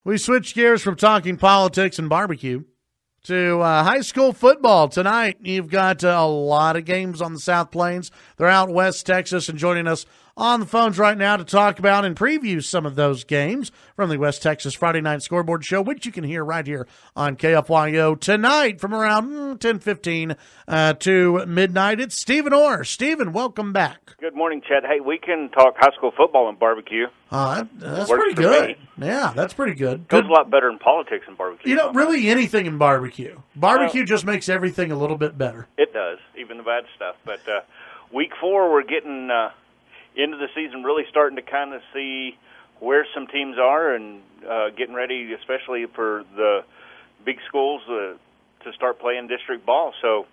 We switch gears from talking politics and barbecue to high school football. Tonight, you've got a lot of games on the South Plains. They're out West Texas, and joining us on the phones right now to talk about and preview some of those games from the West Texas Friday Night Scoreboard Show, which you can hear right here on KFYO tonight from around 10:15 to midnight. It's Stephen Orr. Stephen, welcome back. Good morning, Chad. Hey, we can talk high school football and barbecue. That's pretty good. Yeah, that's pretty good. Goes a lot better in politics than barbecue. You know, really anything in barbecue. Barbecue just makes everything a little bit better. It does, even the bad stuff. But week 4, we're getting into the season, really starting to kind of see where some teams are and getting ready, especially for the big schools to start playing district ball. So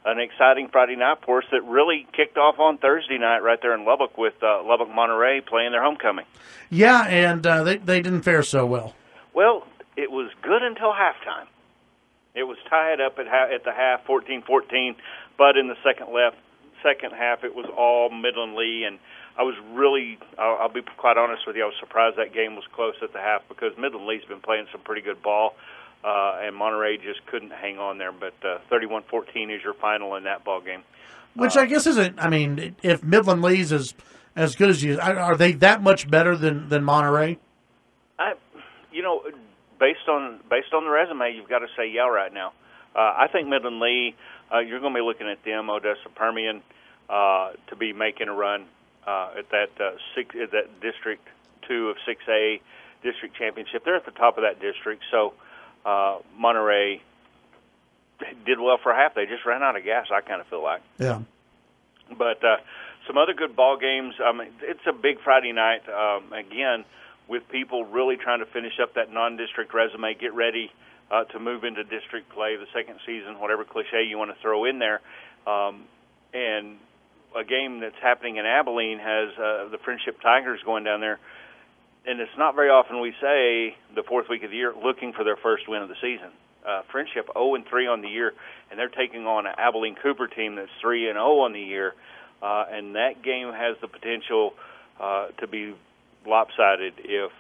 an exciting Friday night for us that really kicked off on Thursday night right there in Lubbock with Lubbock Monterey playing their homecoming. Yeah, and they didn't fare so well. Well, it was good until halftime. It was tied up at the half, 14-14, but in the second half it was all Midland Lee, and I was really, I'll be quite honest with you, I was surprised that game was close at the half because Midland Lee's been playing some pretty good ball, and Monterey just couldn't hang on there. But 31-14 is your final in that ball game. Which I guess isn't, I mean, if Midland Lee's is as good as you, are they that much better than Monterey? Based on the resume, you've got to say yeah right now. I think Midland Lee, you're going to be looking at them, Odessa Permian, to be making a run at that District 2 of 6A district championship. They're at the top of that district, so Monterey did well for half. They just ran out of gas, I kind of feel like. Yeah. But some other good ball games. I mean, it's a big Friday night, again, with people really trying to finish up that non-district resume, get ready to move into district play, the second season, whatever cliche you want to throw in there. And a game that's happening in Abilene has the Friendship Tigers going down there. And it's not very often we say the fourth week of the year looking for their first win of the season. Friendship 0-3 on the year, and they're taking on an Abilene Cooper team that's 3-0 on the year. And that game has the potential to be lopsided if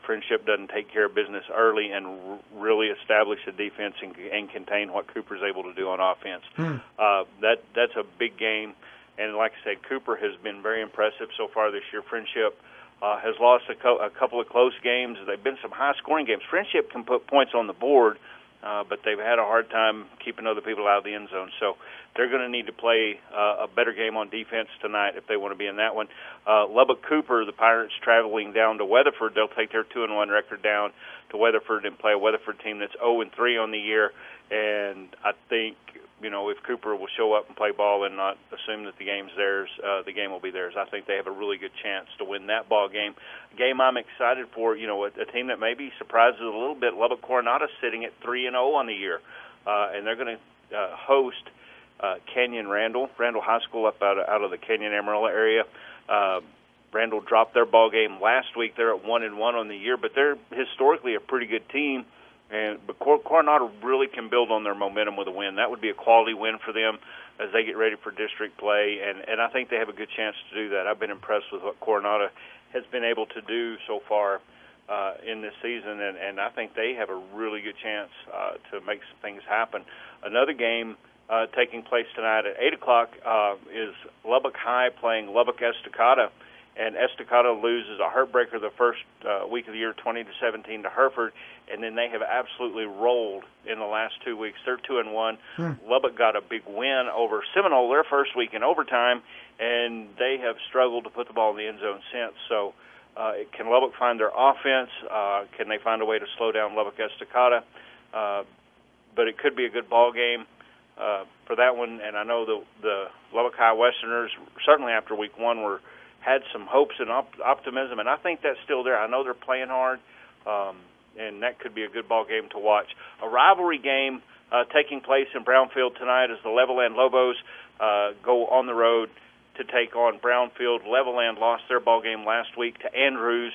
Friendship doesn't take care of business early and really establish a defense and contain what Cooper's able to do on offense. That's a big game. And like I said, Cooper has been very impressive so far this year. Friendship has lost a couple of close games. They've been some high-scoring games. Friendship can put points on the board, but they've had a hard time keeping other people out of the end zone. So they're going to need to play a better game on defense tonight if they want to be in that one. Lubbock Cooper, the Pirates traveling down to Weatherford. They'll take their 2-1 record down to Weatherford and play a Weatherford team that's 0-3 on the year. And I think, if Cooper will show up and play ball and not assume that the game's theirs, the game will be theirs. I think they have a really good chance to win that ball game. A game I'm excited for, a team that maybe surprises a little bit. Lubbock Coronado sitting at 3-0 on the year. And they're going to host Canyon Randall High School up out of the Canyon Amarillo area. Randall dropped their ball game last week. They're at 1-1 on the year, but they're historically a pretty good team. But Coronado really can build on their momentum with a win. That would be a quality win for them as they get ready for district play, and I think they have a good chance to do that. I've been impressed with what Coronado has been able to do so far in this season, and I think they have a really good chance to make some things happen. Another game taking place tonight at 8 o'clock is Lubbock High playing Lubbock Estacada, and Estacada loses a heartbreaker the first week of the year, 20-17 to Hereford, and then they have absolutely rolled in the last 2 weeks. They're 2-1. Lubbock got a big win over Seminole their first week in overtime, and they have struggled to put the ball in the end zone since. So can Lubbock find their offense? Can they find a way to slow down Lubbock Estacada? But it could be a good ball game for that one, and I know the Lubbock High Westerners, certainly after week 1, had some hopes and optimism, and I think that's still there. I know they're playing hard, and that could be a good ball game to watch. A rivalry game taking place in Brownfield tonight as the Levelland Lobos go on the road to take on Brownfield. Levelland lost their ball game last week to Andrews,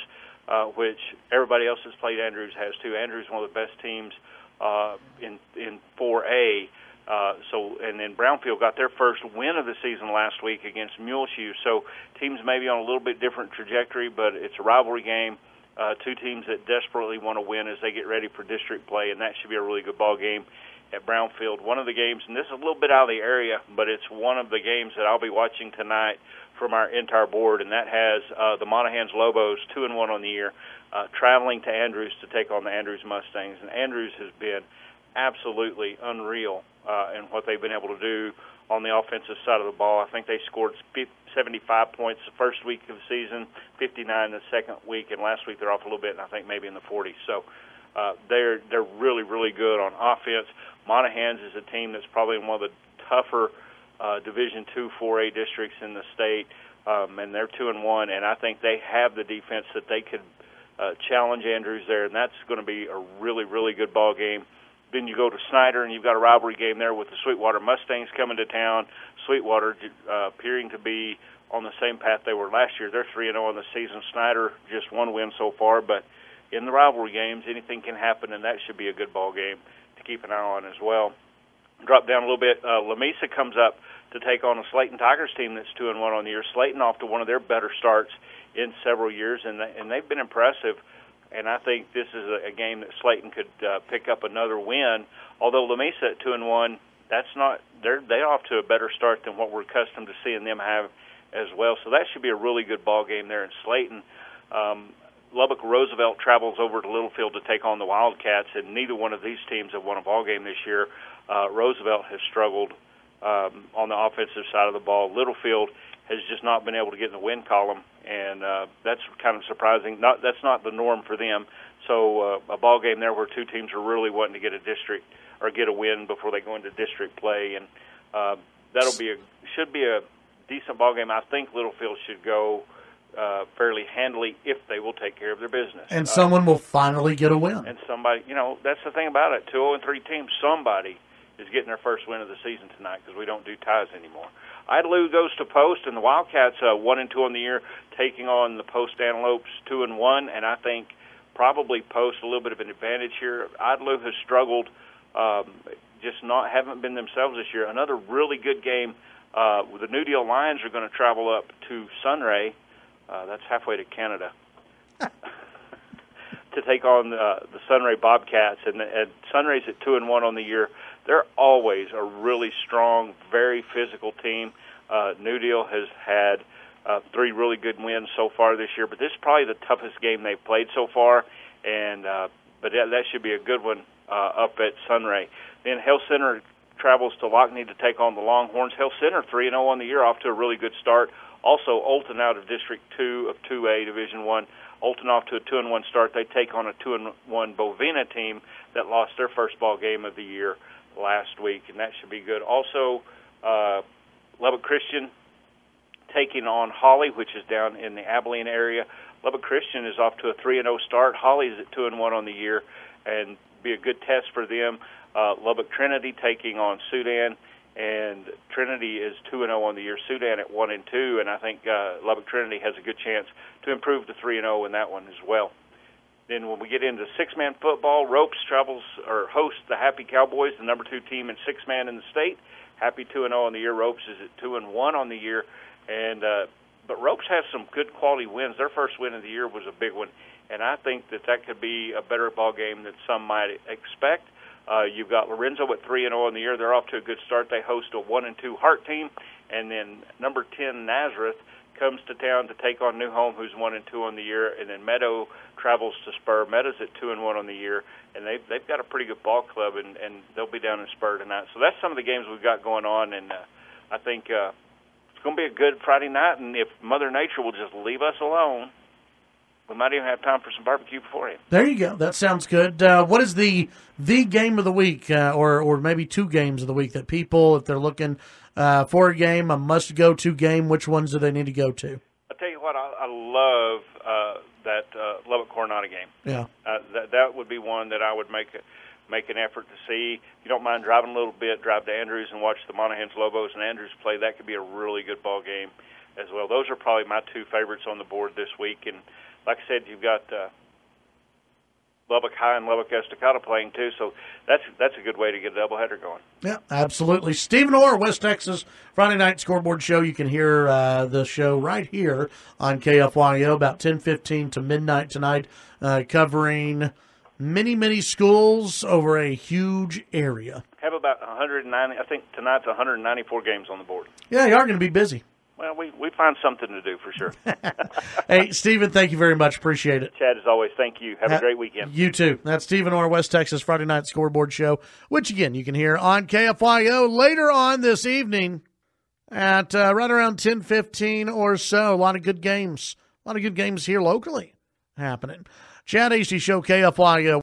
which everybody else that's played Andrews has too. Andrews is one of the best teams in 4A. And then Brownfield got their first win of the season last week against Muleshoe. So teams may be on a little bit different trajectory, but it's a rivalry game, two teams that desperately want to win as they get ready for district play, and that should be a really good ball game at Brownfield. One of the games, and this is a little bit out of the area, but it's one of the games that I'll be watching tonight from our entire board, and that has the Monahans Lobos, 2-1 on the year, traveling to Andrews to take on the Andrews Mustangs. And Andrews has been absolutely unreal in what they've been able to do on the offensive side of the ball. I think they scored 75 points the first week of the season, 59 the second week, and last week they're off a little bit, and I think maybe in the 40s. So they're really, really good on offense. Monahans is a team that's probably in one of the tougher Division II 4A districts in the state, and they're 2-1, and I think they have the defense that they could challenge Andrews there, and that's going to be a really, really good ball game. Then you go to Snyder, and you've got a rivalry game there with the Sweetwater Mustangs coming to town. Sweetwater appearing to be on the same path they were last year. They're 3-0 in the season. Snyder just one win so far, but in the rivalry games, anything can happen, and that should be a good ball game to keep an eye on as well. Drop down a little bit. Lamesa comes up to take on a Slayton Tigers team that's 2-1 on the year. Slayton off to one of their better starts in several years, and they've been impressive. And I think this is a game that Slayton could pick up another win. Although Lamesa at 2-1, they're off to a better start than what we're accustomed to seeing them have as well. So that should be a really good ball game there in Slayton. Lubbock Roosevelt travels over to Littlefield to take on the Wildcats, and neither one of these teams have won a ball game this year. Roosevelt has struggled on the offensive side of the ball. Littlefield has just not been able to get in the win column, and that's kind of surprising. That's not the norm for them. So a ball game there where two teams are really wanting to get a district or get a win before they go into district play, and should be a decent ball game. I think Littlefield should go fairly handily if they will take care of their business. And someone will finally get a win. And somebody, that's the thing about it. 2-0-3 teams, somebody is getting their first win of the season tonight because we don't do ties anymore. Idalou goes to Post, and the Wildcats 1-2 on the year, taking on the Post Antelopes 2-1, and I think probably Post a little bit of an advantage here. Idalou has struggled, haven't been themselves this year. Another really good game. The New Deal Lions are going to travel up to Sunray. That's halfway to Canada. To take on the Sunray Bobcats, and Sunray's at 2-1 on the year. They're always a really strong, very physical team. New Deal has had 3 really good wins so far this year, but this is probably the toughest game they've played so far, and but that should be a good one up at Sunray. Then Hale Center travels to Lockney to take on the Longhorns. Hale Center 3-0 on the year, off to a really good start. Also, Olton out of District 2 of 2A Division 1. Olton off to a 2-1 start. They take on a 2-1 Bovina team that lost their first ball game of the year last week, and that should be good. Also, Lubbock Christian taking on Holly, which is down in the Abilene area. Lubbock Christian is off to a 3-0 start. Holly is at 2-1 on the year, and be a good test for them. Lubbock Trinity taking on Sudan, and Trinity is 2-0 on the year. Sudan at 1-2, and I think Lubbock Trinity has a good chance to improve to 3-0 in that one as well. Then when we get into six-man football, Ropes hosts the Happy Cowboys, the number 2 team in six-man in the state. Happy 2-0 on the year. Ropes is at 2-1 on the year, and but Ropes has some good quality wins. Their first win of the year was a big one, and I think that could be a better ball game than some might expect. You've got Lorenzo at 3-0 on the year. They're off to a good start. They host a 1-2 Hart team, and then number 10 Nazareth comes to town to take on New Home, who's 1-2 on the year, and then Meadow travels to Spur. Meadow's at 2-1 on the year, and they've got a pretty good ball club, and they'll be down in Spur tonight. So that's some of the games we've got going on, and I think it's going to be a good Friday night, and if Mother Nature will just leave us alone, we might even have time for some barbecue beforehand. There you go. That sounds good. What is the game of the week, or maybe 2 games of the week that people, if they're looking for a game, a must-go-to game, which ones do they need to go to? I'll tell you what, I love that Lubbock Coronado game. Yeah. That would be one that I would make an effort to see. If you don't mind driving a little bit, drive to Andrews and watch the Monahans Lobos and Andrews play. That could be a really good ball game as well. Those are probably my 2 favorites on the board this week. And like I said, you've got Lubbock High and Lubbock Estacado playing too. So that's a good way to get a doubleheader going. Yeah, absolutely. Stephen Orr, West Texas Friday Night Scoreboard Show. You can hear the show right here on KFYO about 10:15 to midnight tonight, covering many schools over a huge area. Have about 190. I think tonight's 194 games on the board. Yeah, you are going to be busy. Well, we find something to do for sure. Hey, Stephen, thank you very much. Appreciate it. Chad, as always, thank you. Have a great weekend. You too. That's Stephen Orr, West Texas Friday Night Scoreboard Show, which, again, you can hear on KFYO later on this evening at right around 10:15 or so. A lot of good games. A lot of good games here locally happening. Chad Hasty Show, KFYO.